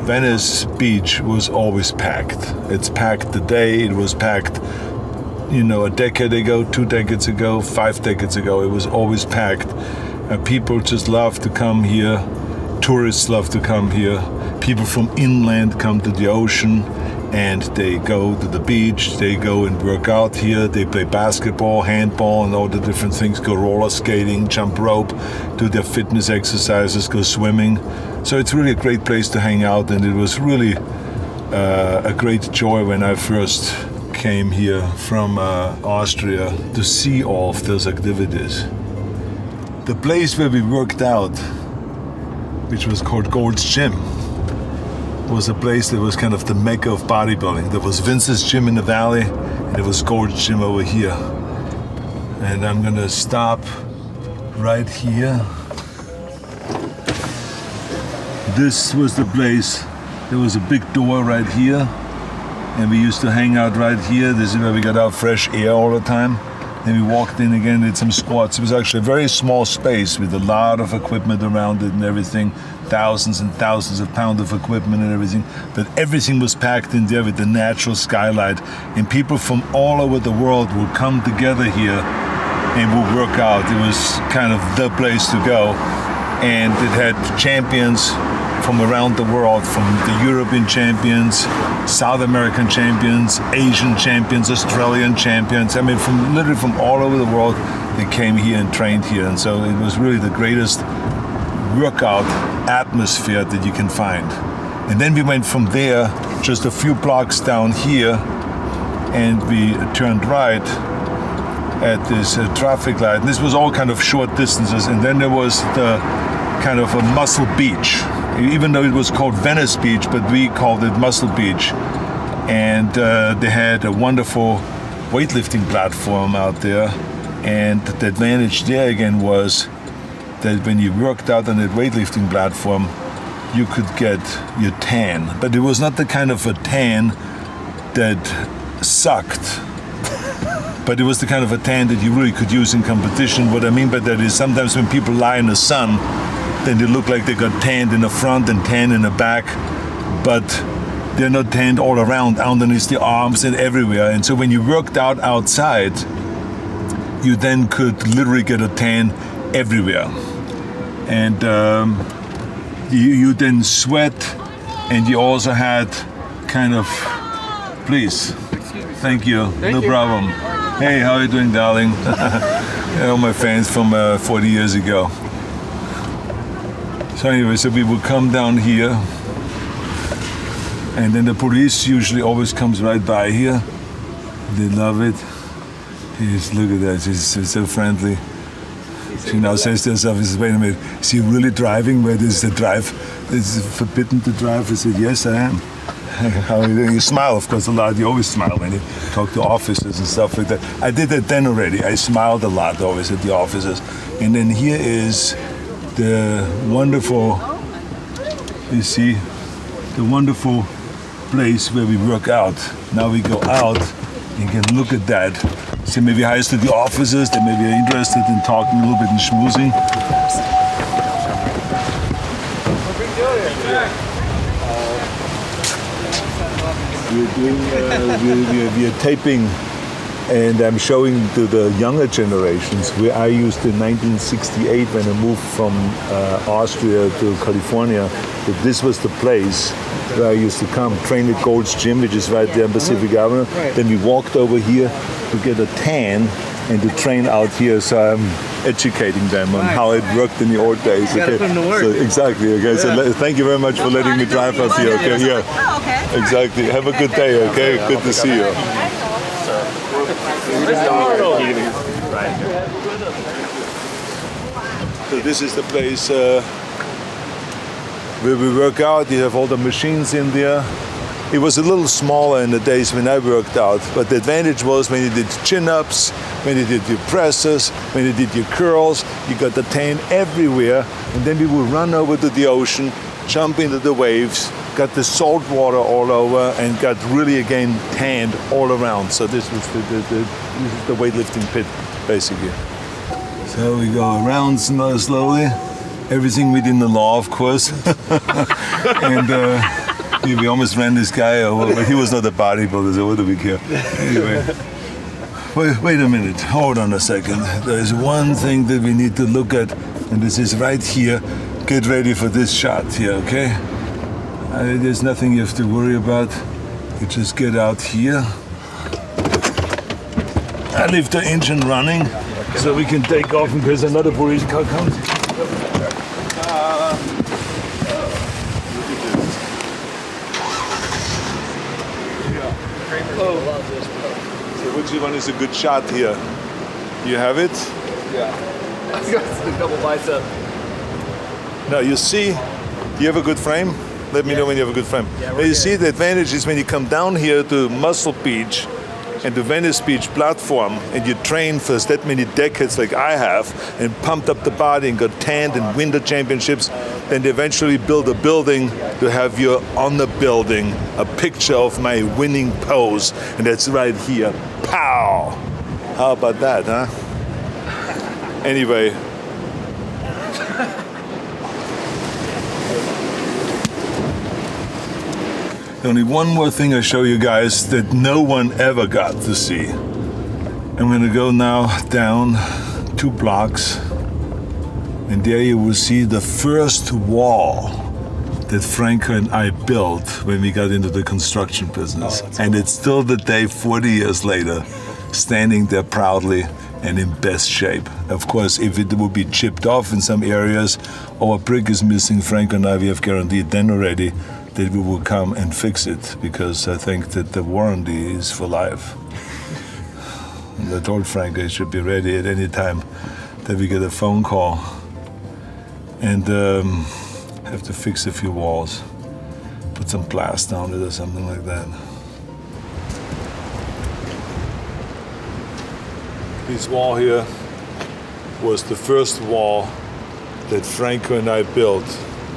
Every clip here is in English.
Venice beach was always packed. It's packed today, it was packed, a decade ago, 2 decades ago, 5 decades ago, it was always packed. People just love to come here, tourists love to come here, people from inland come to the ocean and they go to the beach, they go and work out here, they play basketball, handball and all the different things, go roller skating, jump rope, do their fitness exercises, go swimming. So it's really a great place to hang out, and it was really a great joy when I first came here from Austria to see all of those activities. The place where we worked out, which was called Gold's Gym, was a place that was kind of the mecca of bodybuilding. There was Vince's gym in the valley, and there was Gold's Gym over here. And I'm gonna stop right here. This was the place. There was a big door right here, and we used to hang out right here. This is where we got our fresh air all the time. Then we walked in again, did some squats. It was actually a very small space with a lot of equipment around it and everything, thousands and thousands of pounds of equipment and everything. But everything was packed in there with the natural skylight, and people from all over the world would come together here and would work out. It was kind of the place to go, and it had champions from around the world, from the European champions, South American champions, Asian champions, Australian champions. I mean, literally from all over the world, they came here and trained here. And so it was really the greatest workout atmosphere that you can find. And then we went from there, just a few blocks down here, and we turned right at this traffic light. And this was all kind of short distances. And then there was the kind of a Muscle Beach. Even though it was called Venice Beach, but we called it Muscle Beach. And they had a wonderful weightlifting platform out there. And the advantage there again was that when you worked out on that weightlifting platform, you could get your tan. But it was not the kind of a tan that sucked. But it was the kind of a tan that you really could use in competition. What I mean by that is sometimes when people lie in the sun, then they look like they got tanned in the front and tan in the back, but they're not tanned all around, underneath the arms and everywhere. And so when you worked out outside, you then could literally get a tan everywhere. And you then sweat, and you also had kind of, please, thank you, no problem. Hey, how are you doing, darling? All my fans from 40 years ago. So anyway, so we would come down here, and then the police usually always comes right by here. They love it. Just look at that, she's so friendly. She now says to herself, wait a minute, is he really driving? Where is the drive? Is it forbidden to drive? I said, yes, I am. How are you doing? You smile, of course, a lot. You always smile when you talk to officers and stuff like that. I did that then already. I smiled a lot always at the officers. And then here is the wonderful, you see, the wonderful place where we work out. Now we go out, you can look at that. See, maybe hi to the officers, they may be interested in talking a little bit and schmoozing. We are taping, and I'm showing to the younger generations where I used in 1968 when I moved from Austria to California, that this was the place where I used to come, train at Gold's Gym, which is right there in Pacific Avenue. Then we walked over here to get a tan and to train out here. So I'm educating them on how it worked in the old days. You gotta put in the work. So, exactly. Okay. Yeah. So thank you very much for letting me drive up here. Okay. Yeah. Oh, okay. Exactly. Have a good day. Okay. Good to see you. So this is the place where we work out. You have all the machines in there. It was a little smaller in the days when I worked out, but the advantage was when you did chin-ups, when you did your presses, when you did your curls, you got the tan everywhere, and then we would run over to the ocean, jump into the waves, got the salt water all over, and got really again tanned all around. So this was this is the weightlifting pit, basically. So we go around slowly, everything within the law, of course, and We almost ran this guy over, but he was not a bodybuilder, so what do we care? Anyway. Wait a minute, hold on a second. There's one thing that we need to look at, and this is right here. Get ready for this shot here, okay? There's nothing you have to worry about. You just get out here. I leave the engine running so we can take off in case another police car comes. So which one is a good shot here? You have it? Yeah. I got the double bicep. Now you see, you have a good frame? Let me know when you have a good frame. Yeah, now you see the advantage is when you come down here to Muscle Beach and the Venice Beach platform and you train for that many decades like I have and pumped up the body and got tanned and win the championships, then they eventually build a building to have you on the building, a picture of my winning pose, and that's right here. Pow! How about that, huh? Anyway. Only one more thing I show you guys that no one ever got to see. I'm gonna go now down 2 blocks, and there you will see the first wall that Franco and I built when we got into the construction business. And it's still the day 40 years later, standing there proudly and in best shape. Of course, if it would be chipped off in some areas or a brick is missing, Franco and I, we have guaranteed then already that we will come and fix it, because I think that the warranty is for life. And I told Franco he should be ready at any time that we get a phone call and have to fix a few walls, put some glass down it or something like that. This wall here was the first wall that Franco and I built.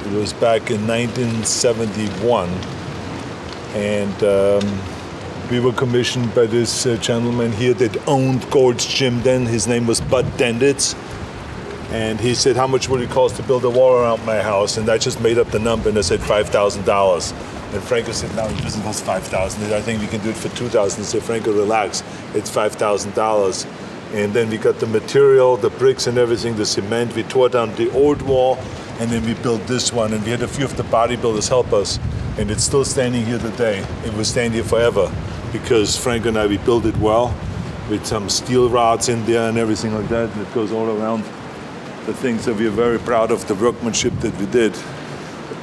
It was back in 1971, and we were commissioned by this gentleman here that owned Gold's Gym then. His name was Bud Denditz, and he said, how much would it cost to build a wall around my house? And I just made up the number and I said $5,000. And Franco said, no, it doesn't cost $5,000. I think we can do it for $2,000. I said, Franco, relax, it's $5,000. And then we got the material, the bricks and everything, the cement. We tore down the old wall, and then we built this one. And we had a few of the bodybuilders help us, and it's still standing here today. It will stand here forever because Frank and I, we built it well with some steel rods in there and everything like that. And it goes all around the thing. So we are very proud of the workmanship that we did.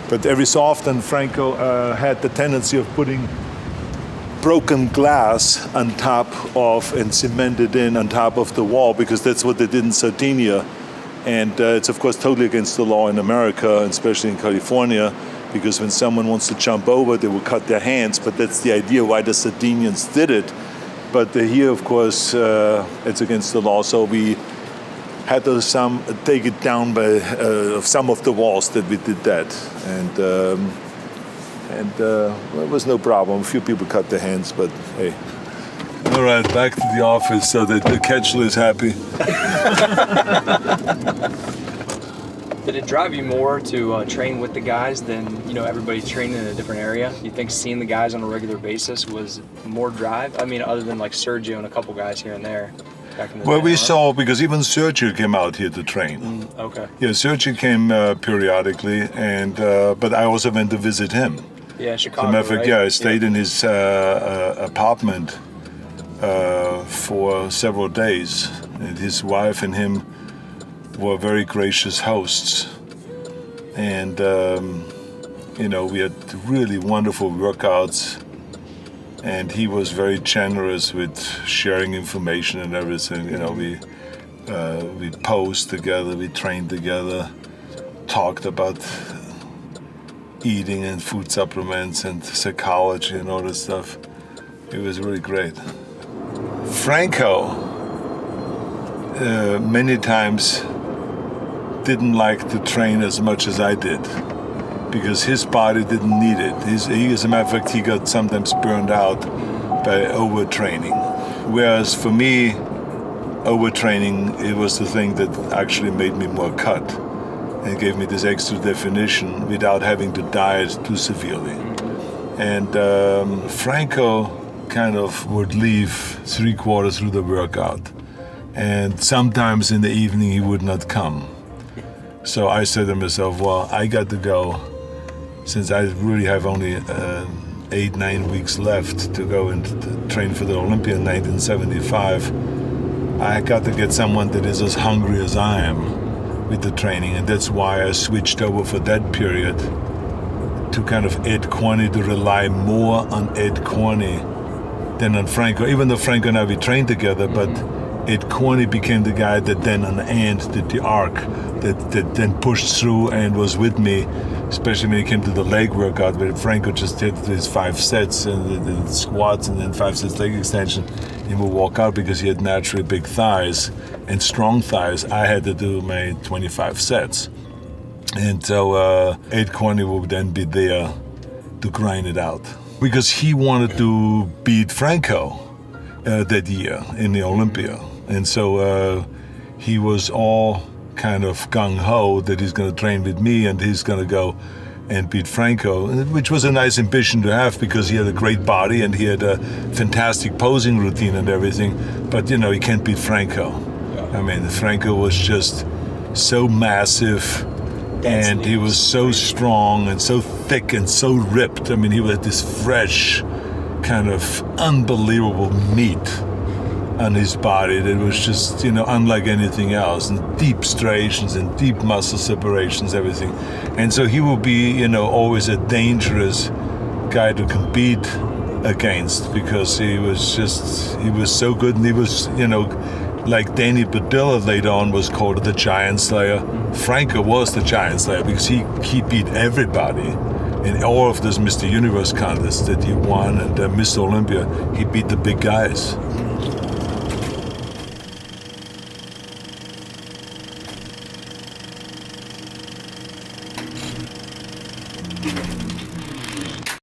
But every so often, Franco had the tendency of putting broken glass on top of and cemented in on top of the wall, because that's what they did in Sardinia. And it's of course totally against the law in America, especially in California, because when someone wants to jump over, they will cut their hands. But that's the idea why the Sardinians did it. But here, of course, it's against the law. So we had to take it down by some of the walls that we did that. And it was no problem. A few people cut their hands, but hey. All right, back to the office so that the catcher is happy. Did it drive you more to train with the guys than, everybody's training in a different area? You think seeing the guys on a regular basis was more drive? I mean, other than like Sergio and a couple guys here and there. Back in the day, we saw, because even Sergio came out here to train. Okay. Yeah, Sergio came periodically, and but I also went to visit him. Yeah, Chicago, As a matter of fact, right? yeah, I stayed in his apartment for several days. And his wife and him were very gracious hosts. And, we had really wonderful workouts. And he was very generous with sharing information and everything. We posed together, we trained together, talked about eating and food supplements and psychology and all this stuff. It was really great. Franco many times didn't like to train as much as I did because his body didn't need it. He, as a matter of fact, he got sometimes burned out by overtraining. Whereas for me, overtraining, it was the thing that actually made me more cut and gave me this extra definition without having to diet too severely. And Franco kind of would leave 3/4 through the workout. And sometimes in the evening he would not come. So I said to myself, well, I got to go, since I really have only 8-9 weeks left to go and train for the Olympia in 1975. I got to get someone that is as hungry as I am with the training, and that's why I switched over for that period to kind of Ed Corney, to rely more on Ed Corney than on Franco. Even though Franco and I, we trained together, but Ed Corney became the guy that then on the end did the arc, that then pushed through and was with me, especially when it came to the leg workout, where Franco just did his 5 sets and the squats and then 5 sets leg extension. He would walk out because he had naturally big thighs and strong thighs. I had to do my 25 sets. And so Ed Corney would then be there to grind it out. Because he wanted to beat Franco that year in the Olympia. And so he was all kind of gung-ho that he's going to train with me and he's going to go and beat Franco, which was a nice ambition to have because he had a great body and he had a fantastic posing routine and everything. But, you know, he can't beat Franco. Yeah. I mean, Franco was just so massive and he was so strong and so thick and so ripped. I mean, he was this fresh, kind of unbelievable meat on his body that was just, you know, unlike anything else, and deep striations and deep muscle separations, everything. And so he will be, you know, always a dangerous guy to compete against because he was so good, and he was, you know, like Danny Padilla later on was called the Giant Slayer. Franco was the Giant Slayer because he beat everybody in all of those Mr. Universe contests that he won, and Mr. Olympia, he beat the big guys.